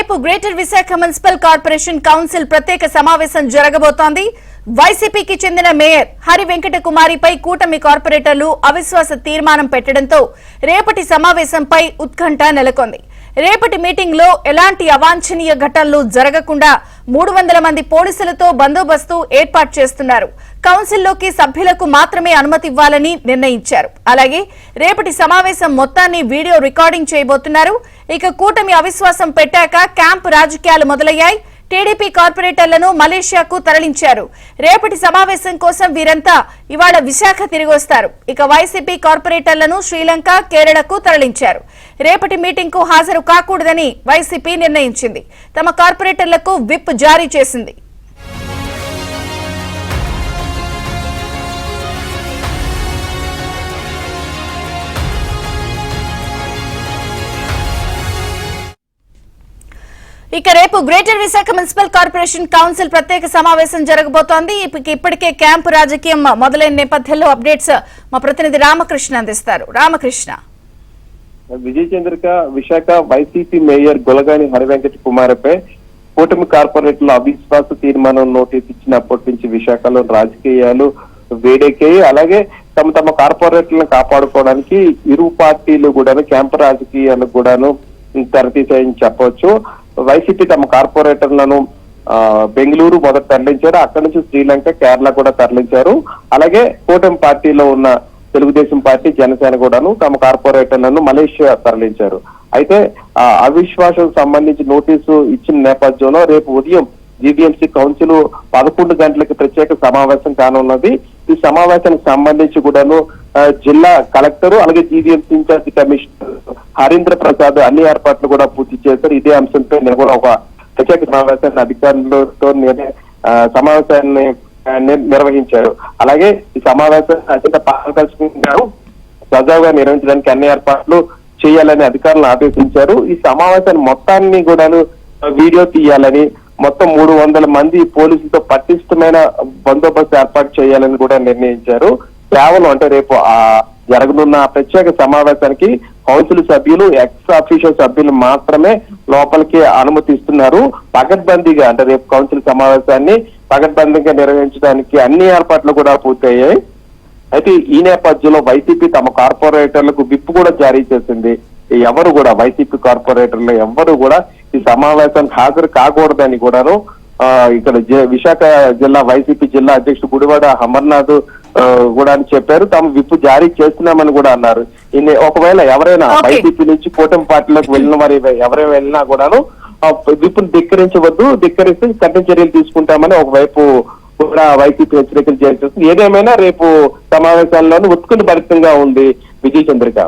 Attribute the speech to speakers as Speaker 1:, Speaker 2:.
Speaker 1: రేపు greater Visakha municipal corporation council ప్రత్యేక సమావేశం జరగబోతోంది. వైసీపీకి చెందిన మేయర్ హరి వెంకట కుమారిపై కూటమి కార్పొరేటర్లు అవిశ్వాస తీర్మానం పెట్టడంతో రేపటి సమావేశంపై ఉత్కంఠ నెలకొంది. రేపటి మీటింగ్ లో ఎలాంటి అవాంఛనీయ ఘటనలు జరగకుండా 300 మంది పోలీసులతో బందోబస్తు ఏర్పాటు చేస్తున్నారు. కౌన్సిల్లోకి సభ్యులకు మాత్రమే అనుమతి ఇవ్వాలని నిర్ణయించారు. అలాగే రేపటి సమావేశం మొత్తాన్ని వీడియో రికార్డింగ్ చేయబోతున్నారు. ఇక కూటమి అవిశ్వాసం పెట్టాక క్యాంపు రాజకీయాలు మొదలయ్యాయి. టీడీపీ కార్పొరేటర్లను మలేషియాకు తరలించారు. రేపటి సమావేశం కోసం వీరంతా ఇవాళ విశాఖ తిరిగి వస్తారు. ఇక వైసీపీ కార్పొరేటర్లను శ్రీలంక, కేరళకు తరలించారు. రేపటి మీటింగ్ కు హాజరు కాకూడదని వైసీపీ నిర్ణయించింది. తమ కార్పొరేటర్లకు విప్ జారీ చేసింది. ఇక రేపు greater Visakha municipal corporation council ప్రత్యేక సమావేశం జరగబోతోంది. ఇప్పటికే క్యాంపు రాజకీయం మొదలైన నేపథ్యంలో అప్డేట్స్ మా ప్రతినిధి రామకృష్ణ అందిస్తారు. రామకృష్ణ,
Speaker 2: విజయ్ చంద్రిక విశాఖ వైసీపీ మేయర్ గొలగాని హరి వెంకట కుమార్పై కూటమి కార్పొరేటర్ల అవిశ్వాస తీర్మానం నోటీస్ ఇచ్చినప్పటి నుంచి విశాఖలో రాజకీయాలు వేడెక్కాయి. అలాగే తమ కార్పొరేటర్లను కాపాడుకోవడానికి ఇరు పార్టీలు కూడాను క్యాంపు రాజకీయాలకు కూడాను తెరతీసాయని చెప్పవచ్చు. వైసీపీ తమ కార్పొరేటర్లను బెంగళూరు మొదట తరలించారు. అక్కడి నుంచి శ్రీలంక, కేరళ కూడా తరలించారు. అలాగే కూటమి పార్టీలో ఉన్న తెలుగుదేశం పార్టీ, జనసేన కూడాను తమ కార్పొరేటర్లను మలేషియా తరలించారు. అయితే అవిశ్వాసం సంబంధించి నోటీసు ఇచ్చిన నేపథ్యంలో రేపు ఉదయం జీవీఎంసీ కౌన్సిల్ 11 గంటలకి ప్రత్యేక సమావేశం కానున్నది. ఈ సమావేశానికి సంబంధించి కూడాను జిల్లా కలెక్టర్ అలాగే GVMC incharge commissioner Harindra Prasad అన్ని ఏర్పాట్లు కూడా పూర్తి చేశారు. ఇదే అంశంపై నేను కూడా ఒక ప్రత్యేక సమావేశాన్ని అధికారులతో సమావేశాన్ని నిర్వహించారు. అలాగే ఈ సమావేశాన్ని అత్యంత పారదర్శకంగా సజావుగా నిర్వహించడానికి అన్ని ఏర్పాట్లు చేయాలని అధికారులను ఆదేశించారు. ఈ సమావేశాన్ని మొత్తాన్ని కూడాను వీడియో తీయాలని, మొత్తం 300 మంది పోలీసులతో పటిష్టమైన బందోబస్తు ఏర్పాటు చేయాలని కూడా నిర్ణయించారు. కేవలం అంటే రేపు జరగనున్న ప్రత్యేక సమావేశానికి కౌన్సిల్ సభ్యులు, ఎక్స్ అఫీషియల్ సభ్యులు మాత్రమే లోపలికి అనుమతిస్తున్నారు. పకడ్బందీగా అంటే రేపు కౌన్సిల్ సమావేశాన్ని పకడ్బందీగా నిర్వహించడానికి అన్ని ఏర్పాట్లు కూడా పూర్తయ్యాయి. అయితే ఈ నేపథ్యంలో వైసీపీ తమ కార్పొరేటర్లకు విప్ కూడా జారీ చేసింది. ఎవరు కూడా వైసీపీ కార్పొరేటర్లు ఎవరు కూడా ఈ సమావేశానికి హాజరు కాకూడదని కూడాను ఇక్కడ విశాఖ జిల్లా వైసీపీ జిల్లా అధ్యక్షుడు గుడివాడ అమర్నాథ్ కూడా అని చెప్పారు. తాము విప్ జారీ చేస్తున్నామని కూడా అన్నారు. ఒకవేళ ఎవరైనా వైసీపీ నుంచి కూటమి పార్టీలోకి వెళ్ళిన వారు ఎవరైనా వెళ్ళినా కూడాను విప్ను ధిక్కరిస్తే కఠిన చర్యలు తీసుకుంటామని ఒకవైపు కూడా వైసీపీ హెచ్చరికలు జారీ చేస్తుంది. ఏదేమైనా రేపు సమావేశాల్లోనూ ఉత్కంఠభరితంగా ఉంది. విజయ్ చంద్రిక.